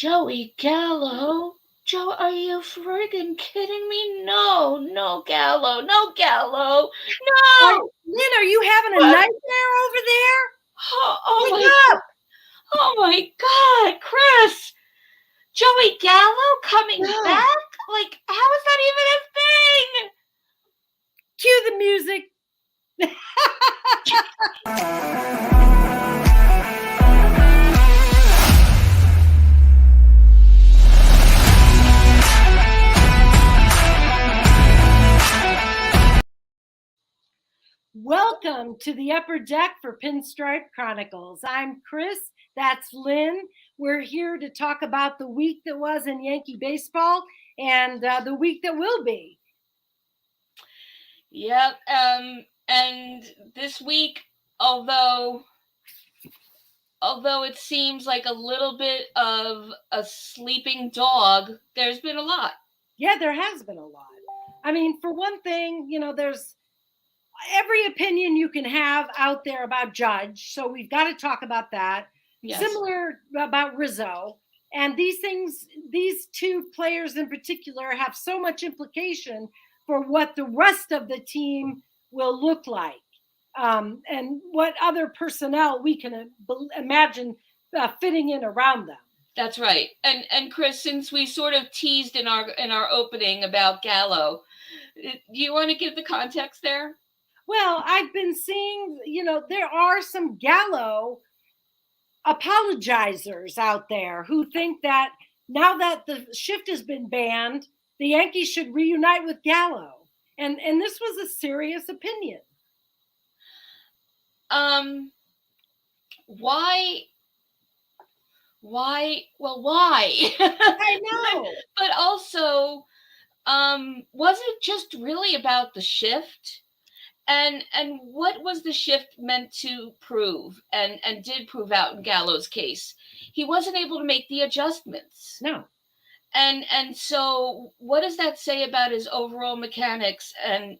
Joey Gallo? Joe, are you friggin' kidding me? No, no Gallo, no Gallo, no! Lynn, are you having a What? nightmare over there? Oh Wake my, up! oh my God, Chris! Joey Gallo coming No. back? Like, how is that even a thing? Cue the music. Welcome to the upper deck for Pinstripe Chronicles. I'm Chris. That's Lynn. We're here to talk about the week that was in Yankee baseball and the week that will be. Yep. And this week, although it seems like a little bit of a sleeping dog, there's been a lot. Yeah, there has been a lot. I mean, for one thing, there's every opinion you can have out there about Judge. So we've got to talk about that. Yes. Similar about Rizzo. And these two players in particular have so much implication for what the rest of the team will look like. And what other personnel we can imagine fitting in around them. That's right. And Chris, since we sort of teased in our opening about Gallo, do you want to give the context there? Well, I've been seeing, there are some Gallo apologizers out there who think that now that the shift has been banned, the Yankees should reunite with Gallo. And this was a serious opinion. Why? Well, why? I know. But also, was it just really about the shift? And what was the shift meant to prove and did prove out in Gallo's case? He wasn't able to make the adjustments. No. And so what does that say about his overall mechanics and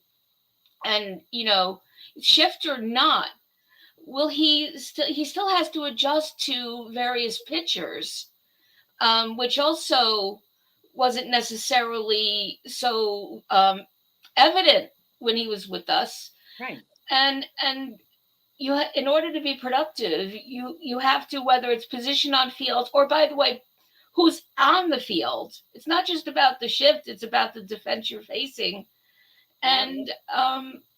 shift or not? Will he still has to adjust to various pitchers, which also wasn't necessarily so evident when he was with us. Right. And you, in order to be productive, you have to, whether it's position on field or, by the way, who's on the field. It's not just about the shift; it's about the defense you're facing. And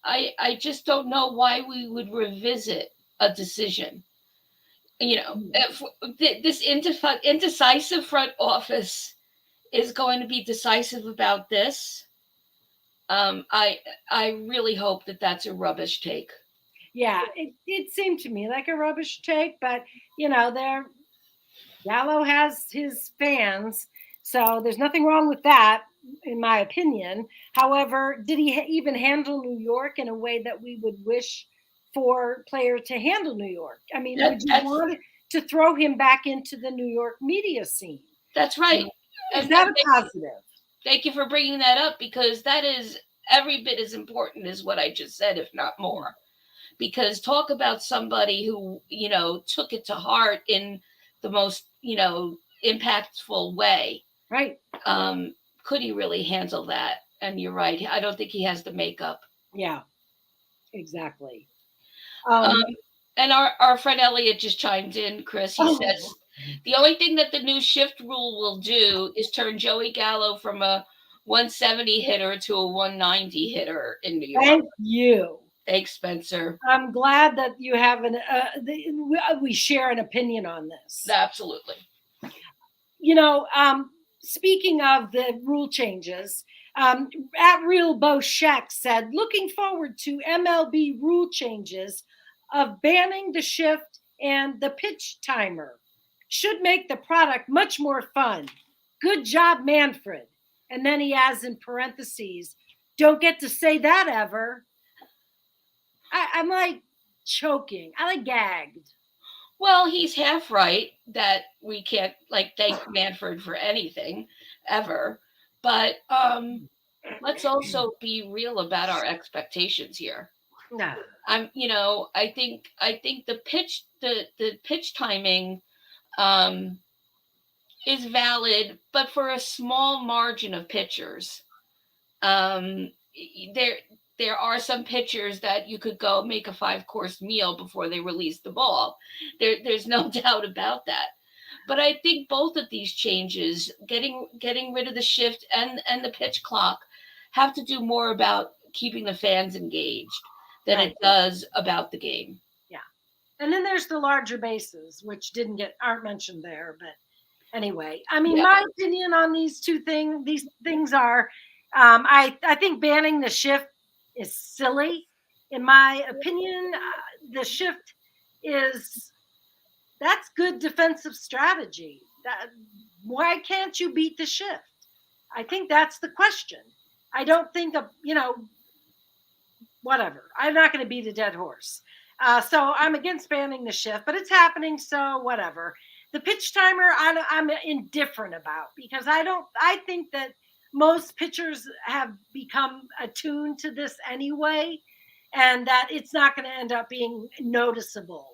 I just don't know why we would revisit a decision. If this indecisive front office is going to be decisive about this, I really hope that that's a rubbish take. Yeah, it seemed to me like a rubbish take, but Gallo has his fans, so there's nothing wrong with that, in my opinion. However, did he even handle New York in a way that we would wish for players to handle New York? I mean, would you want to throw him back into the New York media scene? That's right. Is that a positive? Thank you for bringing that up, because that is every bit as important as what I just said, if not more. Because talk about somebody who, took it to heart in the most, impactful way. Right. Could he really handle that? And you're right. I don't think he has the makeup. Yeah, exactly. And our friend Elliot just chimed in, Chris. He says, the only thing that the new shift rule will do is turn Joey Gallo from a 170 hitter to a 190 hitter in New York. Thank you. Thanks, Spencer. I'm glad that you have we share an opinion on this. Absolutely. Speaking of the rule changes, at Real Bo Sheck said, looking forward to MLB rule changes of banning the shift and the pitch timer. Should make the product much more fun. Good job, Manfred. And then he has in parentheses, don't get to say that ever. I'm like choking. I like gagged. Well, he's half right that we can't thank Manfred for anything ever. But let's also be real about our expectations here. No. I think the pitch timing is valid, but for a small margin of pitchers. Um, there are some pitchers that you could go make a 5-course meal before they release the ball. There's no doubt about that. But I think both of these changes, getting rid of the shift and the pitch clock, have to do more about keeping the fans engaged than Right. it does about the game. Yeah. And then there's the larger bases, which aren't mentioned there. But anyway, I mean, Yeah. my opinion on these things are, I think banning the shift is silly. In my opinion, the shift that's good defensive strategy. Why can't you beat the shift? I think that's the question. I don't think whatever. I'm not going to beat a dead horse. So I'm against banning the shift, but it's happening. So whatever. The pitch timer, I'm indifferent about, because I think that most pitchers have become attuned to this anyway, and that it's not going to end up being noticeable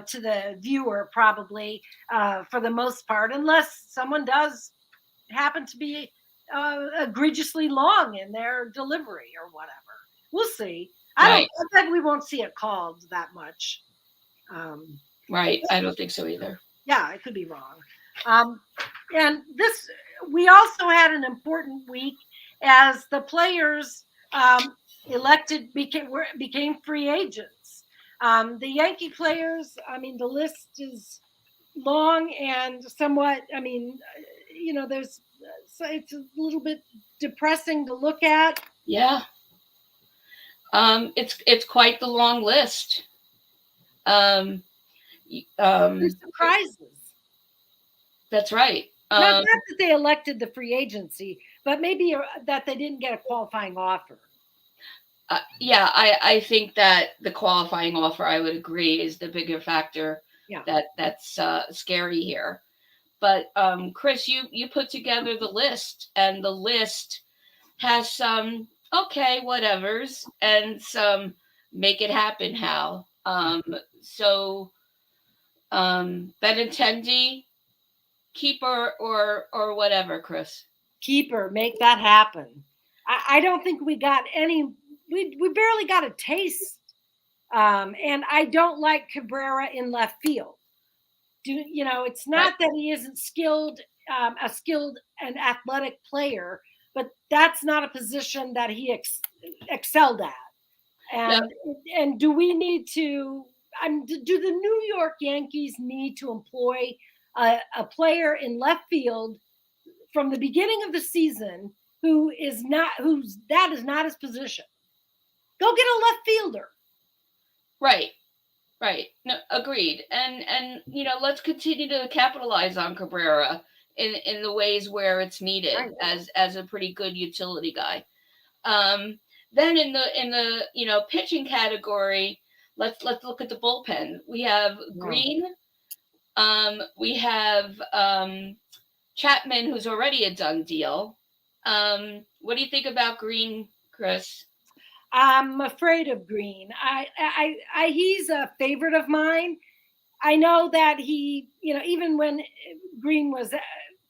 to the viewer, probably, for the most part, unless someone does happen to be egregiously long in their delivery or whatever. We'll see. I bet we won't see it called that much. Right. I don't think so either. Yeah, I could be wrong. And we also had an important week as the players became free agents. The Yankee players, I mean, the list is long and somewhat, I mean, it's a little bit depressing to look at. Yeah. It's quite the long list. Surprises. That's right. Not that they elected the free agency, but maybe that they didn't get a qualifying offer. Yeah, I think that the qualifying offer, I would agree, is the bigger factor. Yeah. That's scary here. But Chris, you put together the list, and the list has some okay whatevers and some make it happen how. So Benintendi, keeper or whatever, Chris. Keeper, make that happen. I don't think we got any. We barely got a taste. And I don't like Cabrera in left field. It's not that he isn't skilled, a skilled and athletic player, but that's not a position that he excelled at. And do we need to? Do the New York Yankees need to employ a player in left field from the beginning of the season that is not his position? Go get a left fielder. Right. No, agreed. And let's continue to capitalize on Cabrera in the ways where it's needed, right, as a pretty good utility guy. Then in the pitching category, let's look at the bullpen. We have Green. We have Chapman, who's already a done deal. What do you think about Green, Chris? I'm afraid of Green. He's a favorite of mine. I know that he, even when Green was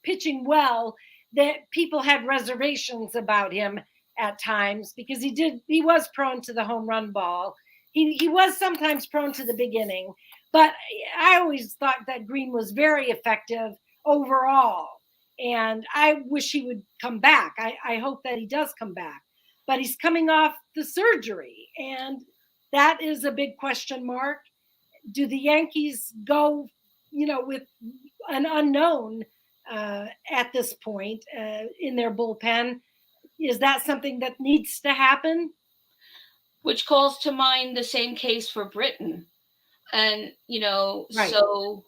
pitching well, that people had reservations about him at times, because he was prone to the home run ball. He was sometimes prone to the big inning, but I always thought that Green was very effective overall. And I wish he would come back. I hope that he does come back. But he's coming off the surgery, and that is a big question mark. Do the Yankees go, with an unknown at this point in their bullpen? Is that something that needs to happen? Which calls to mind the same case for Britain. And, right. So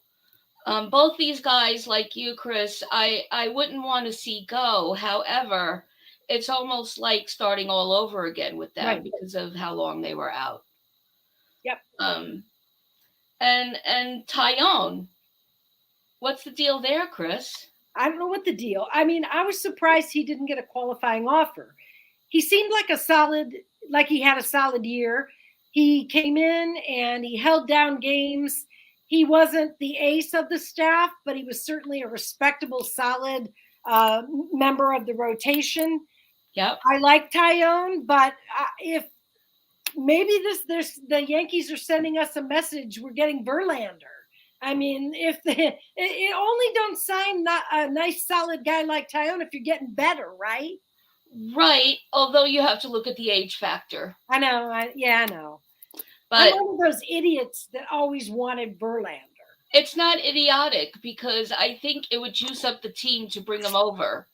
both these guys, like you, Chris, I wouldn't want to see go. However, it's almost like starting all over again with them, right, because of how long they were out. Yep. And Taillon, what's the deal there, Chris? I don't know what the deal. I mean, I was surprised he didn't get a qualifying offer. He seemed like he had a solid year. He came in and he held down games. he wasn't the ace of the staff, but he was certainly a respectable, solid member of the rotation. Yep. I like Tyone, but if maybe the Yankees are sending us a message, we're getting Verlander. I mean, if it only don't sign a nice solid guy like Tyone if you're getting better, right? Right. Although you have to look at the age factor. I know. I know. But I'm one of those idiots that always wanted Verlander. It's not idiotic because I think it would juice up the team to bring him over.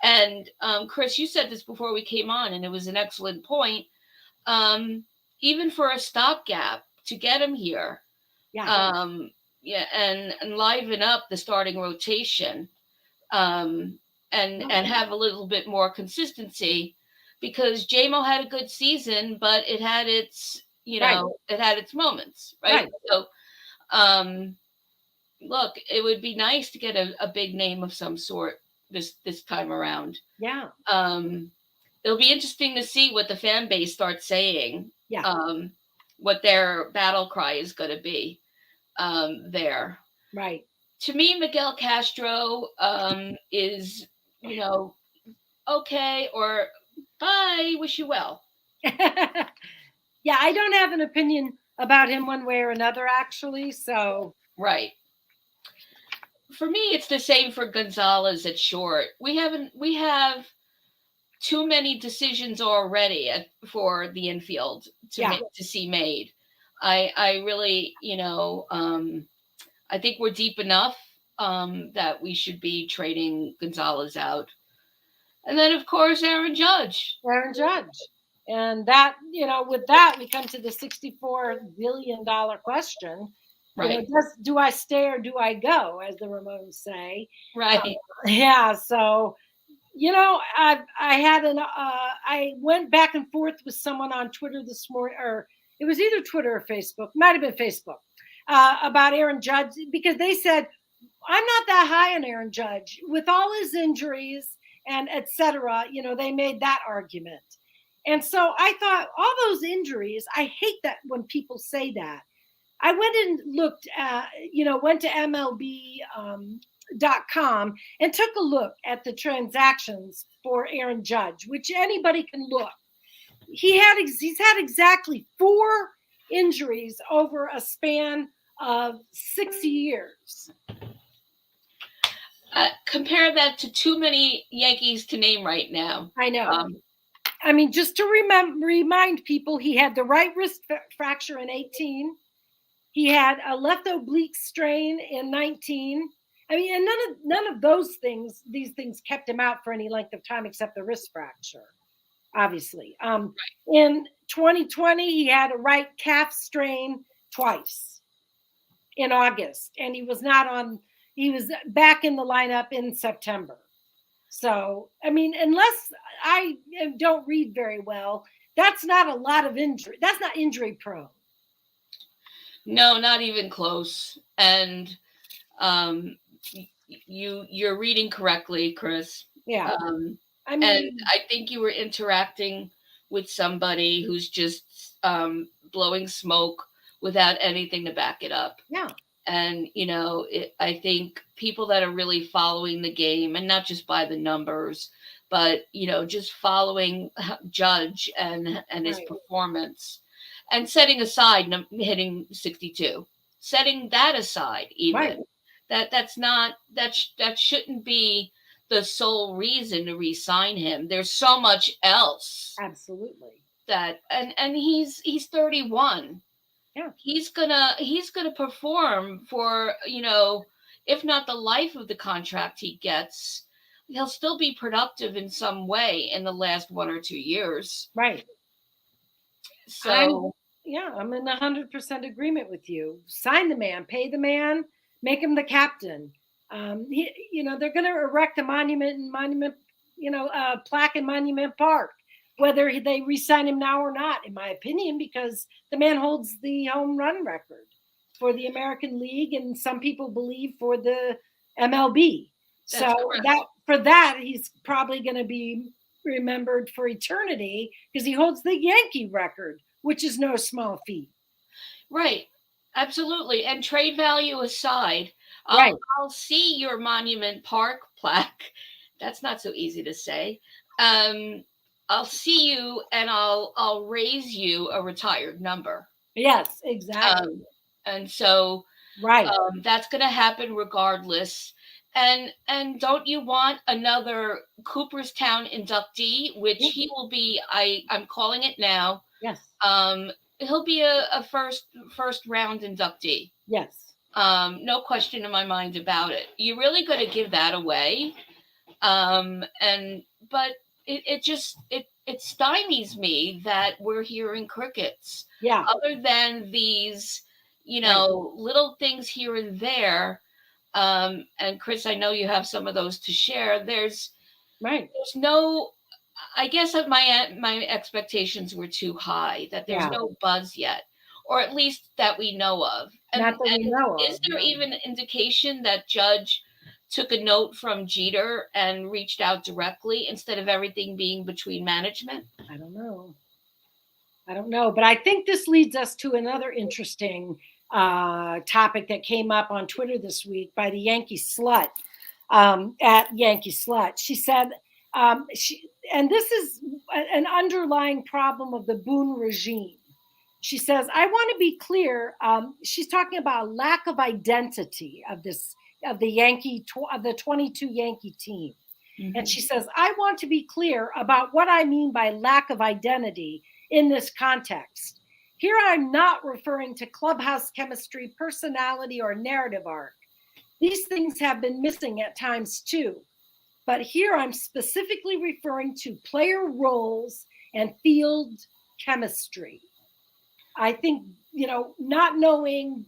And Chris, you said this before we came on, and it was an excellent point. Even for a stopgap to get him here, and liven up the starting rotation, and have a little bit more consistency, because JMO had a good season, but it had its it had its moments, right? So, look, it would be nice to get a big name of some sort this time around. Yeah. It'll be interesting to see what the fan base starts saying. Yeah. What their battle cry is going to be there. Right. To me, Miguel Castro is, okay, or bye, wish you well. Yeah, I don't have an opinion about him one way or another, actually. So right. For me, it's the same for Gonzalez at short. We have too many decisions already for the infield to see made. I really, I think we're deep enough that we should be trading Gonzalez out. And then, of course, Aaron Judge. And that, with that, we come to the $64 billion question. Right. Do I stay or do I go, as the Ramones say? Right. Yeah. So, I went back and forth with someone on Twitter this morning, or it was either Twitter or Facebook, might have been Facebook, about Aaron Judge, because they said, I'm not that high on Aaron Judge with all his injuries and et cetera. They made that argument. And so I thought, all those injuries, I hate that when people say that. I went and looked at, went to MLB.com and took a look at the transactions for Aaron Judge, which anybody can look. He's had exactly 4 injuries over a span of 6 years. Compare that to too many Yankees to name right now. I know. I mean, just to remind people, he had the right wrist fracture in 18. He had a left oblique strain in 19. I mean, and none of these things kept him out for any length of time except the wrist fracture, obviously. Right. In 2020, he had a right calf strain twice in August, and he was back in the lineup in September. So, I mean, unless I don't read very well, that's not a lot of injury. That's not injury prone. No, not even close. And you're reading correctly, Chris. Yeah. And I think you were interacting with somebody who's just blowing smoke without anything to back it up. Yeah. And, I think people that are really following the game, and not just by the numbers, but, just following Judge and his performance, and setting aside hitting 62, setting that aside, even that shouldn't be the sole reason to re-sign him. There's so much else. Absolutely. And he's 31. Yeah. He's gonna perform for, if not the life of the contract he gets, he'll still be productive in some way in the last 1 or 2 years. Right. So I'm in 100% agreement with you. Sign the man, pay the man, make him the captain. They're going to erect a plaque in Monument Park, whether they re-sign him now or not, in my opinion, because the man holds the home run record for the American League, and some people believe for the MLB. So he's probably going to be remembered for eternity because he holds the Yankee record, which is no small feat. Right. Absolutely. And trade value aside, Right. I'll see your Monument Park plaque. That's not so easy to say. Um, I'll see you and I'll raise you a retired number. Yes, exactly. And so Right. that's going to happen regardless. And don't you want another Cooperstown inductee, which Yeah. he will be? I'm calling it now. Yes. Um, he'll be a first round inductee. Yes. No question in my mind about it. You really got to give that away. And but it just it stymies me that we're hearing crickets. Yeah. Other than these, Right. little things here and there. And Chris, I know you have some of those to share. Right. There's no. I guess that my expectations were too high. That there's Yeah. no buzz yet, or at least that we know of. Not that we And know is of. there No. even an indication that Judge took a note from Jeter and reached out directly instead of everything being between management? I don't know. I don't know. But I think this leads us to another interesting topic that came up on Twitter this week by the Yankee Slut at Yankee Slut. She said, and this is an underlying problem of the Boone regime. She says, I want to be clear. She's talking about lack of identity of the 22 Yankee team. And she says, I want to be clear about what I mean by lack of identity in this context. Here I'm not referring to clubhouse chemistry, personality, or narrative arc. These things have been missing at times too. But here I'm specifically referring to player roles and field chemistry. I think, not knowing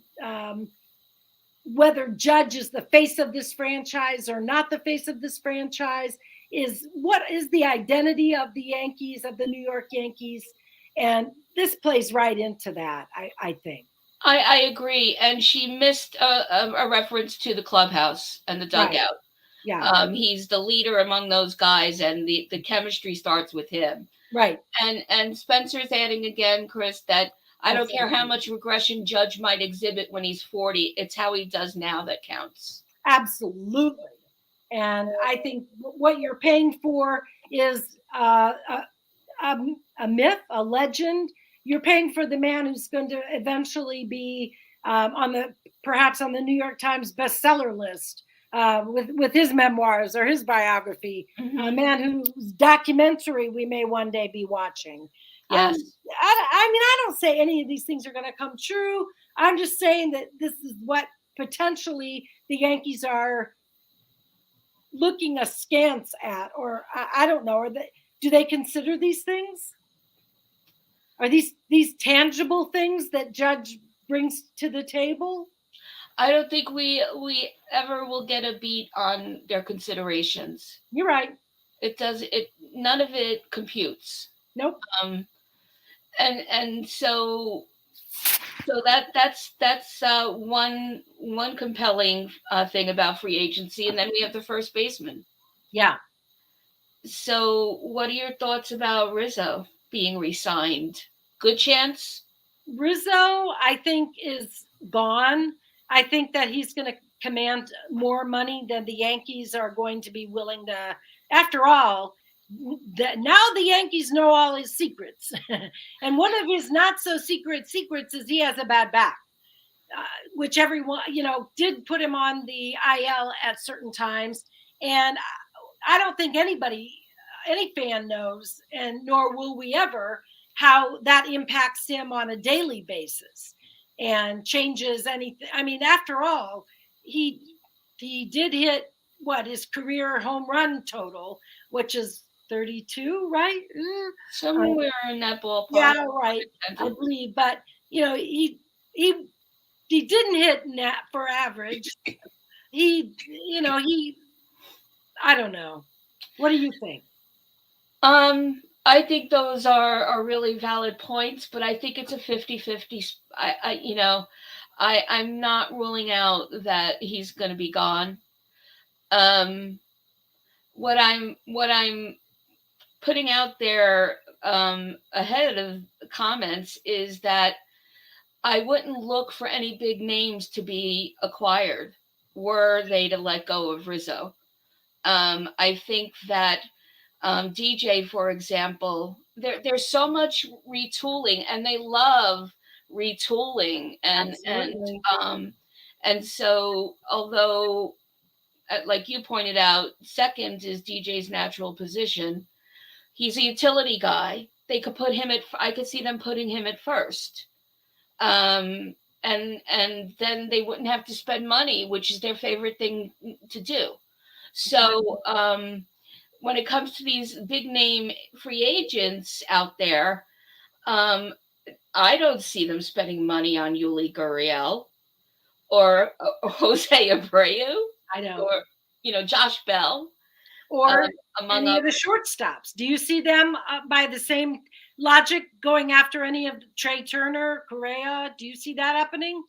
whether Judge is the face of this franchise or not the face of this franchise is what is the identity of the Yankees, of the New York Yankees. And this plays right into that, I think. I agree. And she missed a reference to the clubhouse and the Right. dugout. Yeah. He's the leader among those guys, and the chemistry starts with him. Right. And Spencer's adding again, Chris, that I don't care how Absolutely. much regression Judge might exhibit when he's 40. It's how he does now that counts. Absolutely. And I think what you're paying for is a myth, a legend. You're paying for the man who's going to eventually be perhaps on the New York Times bestseller list with his memoirs or his biography. A man whose documentary we may one day be watching. Yes. I mean, I don't say any of these things are going to come true. I'm just saying that this is what potentially the Yankees are looking askance at, or I don't know. Do they consider these things? Are these tangible things that Judge brings to the table? I don't think we ever will get a beat on their considerations. You're right. It does it. None of it computes. Nope. And so that's one compelling thing about free agency, and then we have the first baseman. Yeah. So, what are your thoughts about Rizzo being re-signed? Good chance. Rizzo, I think, is gone. I think that he's going to command more money than the Yankees are going to be willing to. After all, now the Yankees know all his secrets. And one of his not so secrets is he has a bad back, which everyone, did put him on the IL at certain times. And I don't think any fan knows, and nor will we ever, how that impacts him on a daily basis and changes anything. I mean, after all, he did hit his career home run total, which is 32, right? Somewhere in that ballpark. Yeah, right. I believe, but he didn't hit net for average. He I don't know. What do you think? I think those are really valid points, but I think it's a 50-50. I'm not ruling out that he's going to be gone. What I'm putting out there ahead of comments is that I wouldn't look for any big names to be acquired were they to let go of Rizzo. I think that DJ, for example, there's so much retooling, and they love retooling, Absolutely. and so although, like you pointed out, second is DJ's natural position. He's a utility guy. They could put him at. I could see them putting him at first, and then they wouldn't have to spend money, which is their favorite thing to do. So when it comes to these big name free agents out there, um, I don't see them spending money on Yuli Gurriel or Jose Abreu I know. or Josh Bell, Or among any of the others. shortstops. Do you see them by the same logic going after any of Trey Turner, Correa? Do you see that happening?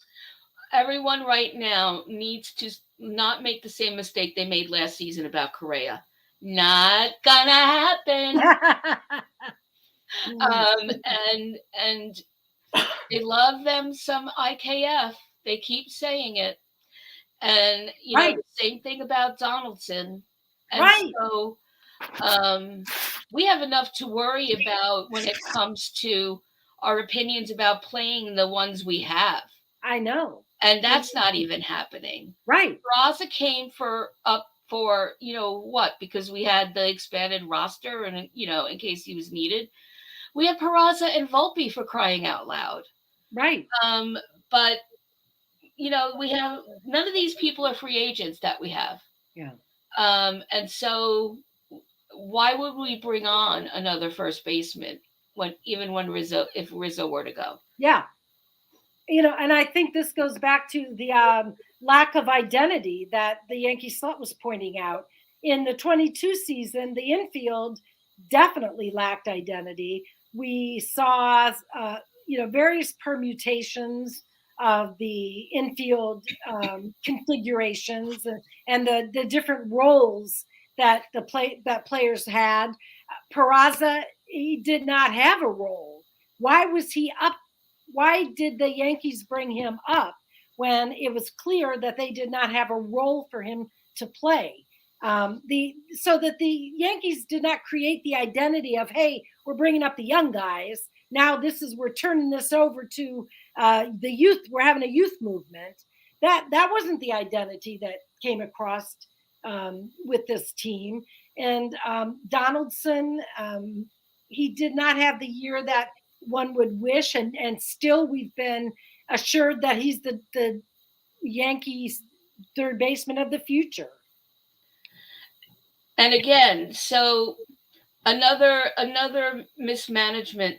Everyone right now needs to not make the same mistake they made last season about Correa. Not gonna happen. And they love them some IKF. They keep saying it. And Right. the same thing about Donaldson. And Right. so we have enough to worry about when it comes to our opinions about playing the ones we have. I know. And that's not even happening. Right. Raza came up for what, because we had the expanded roster, and in case he was needed. We have Peraza and Volpe, for crying out loud. Right. But we have none of these people are free agents that we have. Yeah. And so why would we bring on another first baseman when if Rizzo were to go? Yeah. And I think this goes back to the lack of identity that the Yankee Slut was pointing out. In the 22 season, the infield definitely lacked identity. We saw, various permutations of the infield configurations and the different roles that that players had. Peraza, he did not have a role. Why was he up? Why did the Yankees bring him up when it was clear that they did not have a role for him to play? So that the Yankees did not create the identity of, hey, we're bringing up the young guys. Now we're turning this over to the youth. We're having a youth movement. That wasn't the identity that came across with this team. And Donaldson, he did not have the year that one would wish, and still we've been assured that he's the Yankees third baseman of the future. And again, so another mismanagement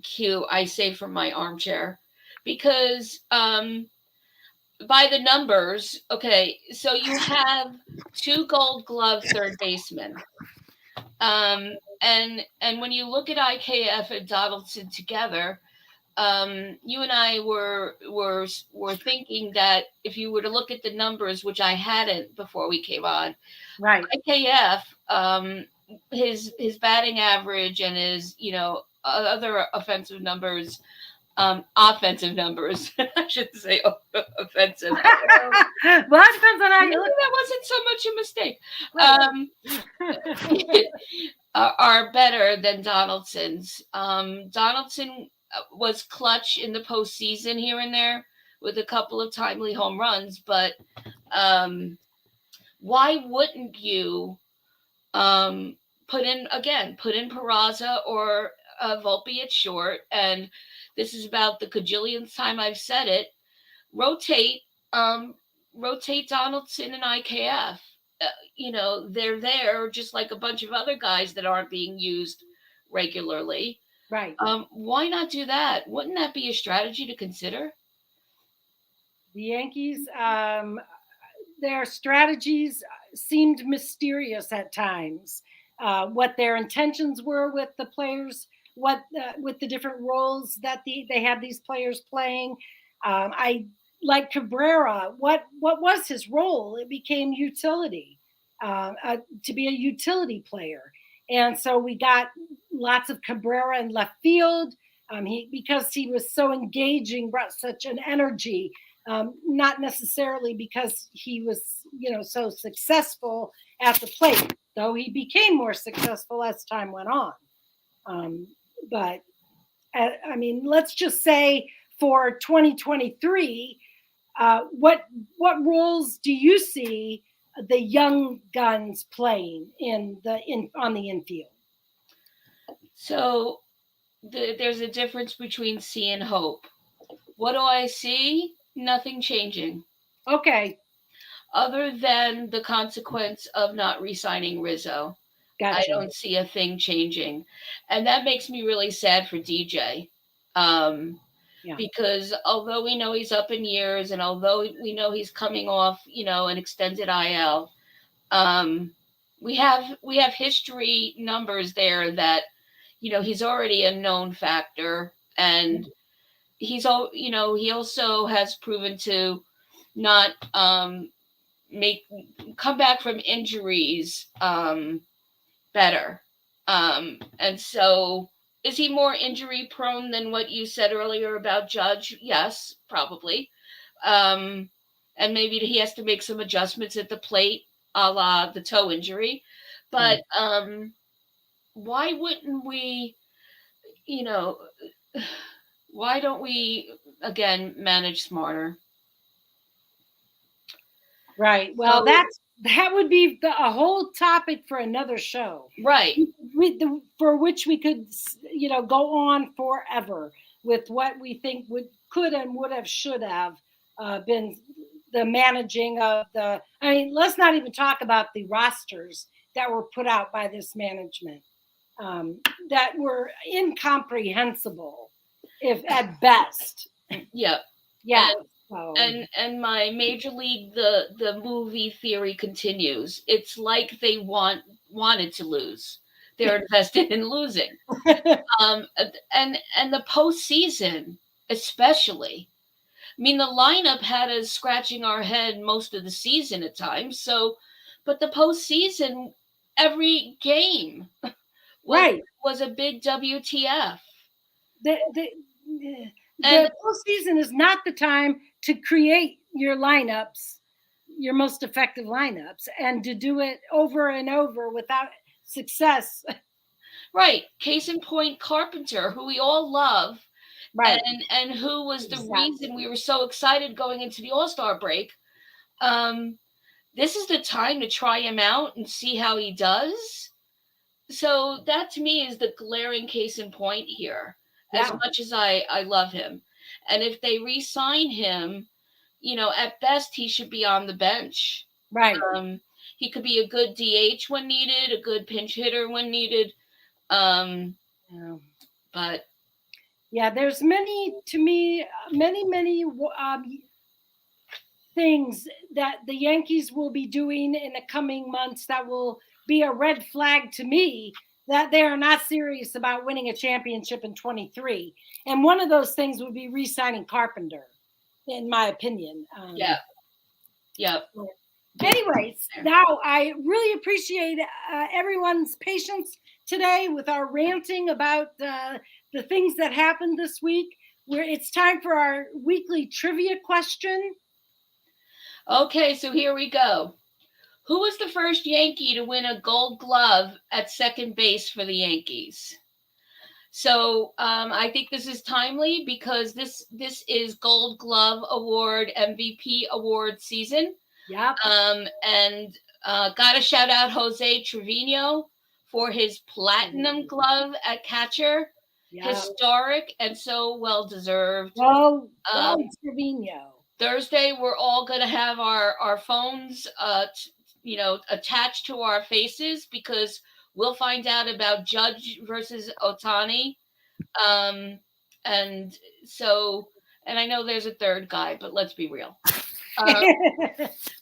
cue, I say, from my armchair, because by the numbers, okay, so you have 2 Gold Glove third basemen, and when you look at IKF and Donaldson together, you and I were thinking that if you were to look at the numbers, which I hadn't before we came on, right? IKF, his batting average and his other offensive numbers. Offensive numbers. I should say offensive. Well, that depends on how you look. That wasn't so much a mistake. Are better than Donaldson's. Donaldson was clutch in the postseason here and there with a couple of timely home runs, but why wouldn't you put in Peraza or Volpe at short? And this is about the cajillionth time I've said it. Rotate Donaldson and IKF. They're there just like a bunch of other guys that aren't being used regularly. Right. Why not do that? Wouldn't that be a strategy to consider? The Yankees, their strategies seemed mysterious at times. What their intentions were with the players, with the different roles that they had these players playing. I like Cabrera. What was his role? It became utility, to be a utility player. And so we got lots of Cabrera in left field. Because he was so engaging, brought such an energy. Not necessarily because he was, so successful at the plate, though he became more successful as time went on. But I mean, let's just say for 2023, what roles do you see the young guns playing on the infield? So there's a difference between see and hope. What do I see? Nothing changing. Okay. Other than the consequence of not re-signing Rizzo. Gotcha. I don't see a thing changing. And that makes me really sad for DJ. Because although we know he's up in years and although we know he's coming off, an extended IL, we have history numbers there that, he's already a known factor, and he also has proven to not come back from injuries better. And so is he more injury prone than what you said earlier about Judge? Yes, probably. And maybe he has to make some adjustments at the plate, a la the toe injury. But why wouldn't we, why don't we, again, manage smarter? Right. Well, that would be a whole topic for another show. Right. For which we could, go on forever with what we think could and would have, should have been the managing of I mean, let's not even talk about the rosters that were put out by this management that were incomprehensible, if at best. Yeah. Yeah. And my Major League the movie theory continues. It's like they wanted to lose. They're invested in losing. And the postseason, especially. I mean, the lineup had us scratching our head most of the season at times. So, but the postseason, every game was a big WTF. The postseason is not the time to create your lineups, your most effective lineups, and to do it over and over without success. Right. Case in point, Carpenter, who we all love, right, and who was the reason we were so excited going into the All-Star break. This is the time to try him out and see how he does. So that to me is the glaring case in point here. As much as I love him. And if they re-sign him, at best he should be on the bench. Right. He could be a good DH when needed, a good pinch hitter when needed. But there's many things that the Yankees will be doing in the coming months that will be a red flag to me that they are not serious about winning a championship in 23. And one of those things would be re-signing Carpenter, in my opinion. Anyways, now I really appreciate everyone's patience today with our ranting about the things that happened this week. It's time for our weekly trivia question. Okay, so here we go. Who was the first Yankee to win a Gold Glove at second base for the Yankees? So I think this is timely because this is Gold Glove Award, MVP award season. Yeah. And got to shout out Jose Trevino for his platinum glove at catcher. Yep. Historic and so well deserved. Well, Trevino. Thursday, we're all going to have our phones, attached to our faces because we'll find out about Judge versus Ohtani. And I know there's a third guy, but let's be real.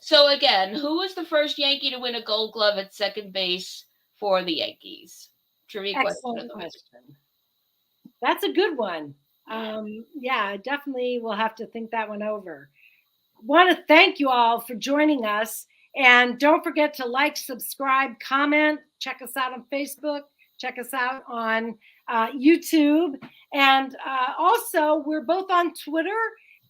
So again, who was the first Yankee to win a Gold Glove at second base for the Yankees? Trivia question. That's a good one. Definitely we'll have to think that one over. Want to thank you all for joining us. And don't forget to like, subscribe, comment, check us out on Facebook, check us out on YouTube. And also, we're both on Twitter.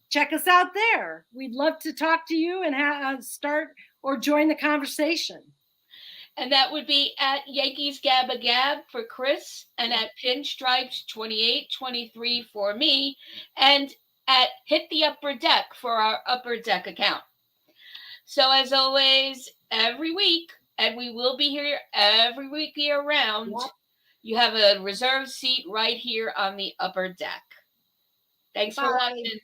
Check us out there. We'd love to talk to you and start or join the conversation. And that would be at Yankees Gabba Gab for Chris, and at Pinstripes 2823 for me, and at Hit the Upper Deck for our Upper Deck account. So as always, every week, and we will be here every week year round, Yep. you have a reserved seat right here on the Upper Deck. Thanks for Bye. watching.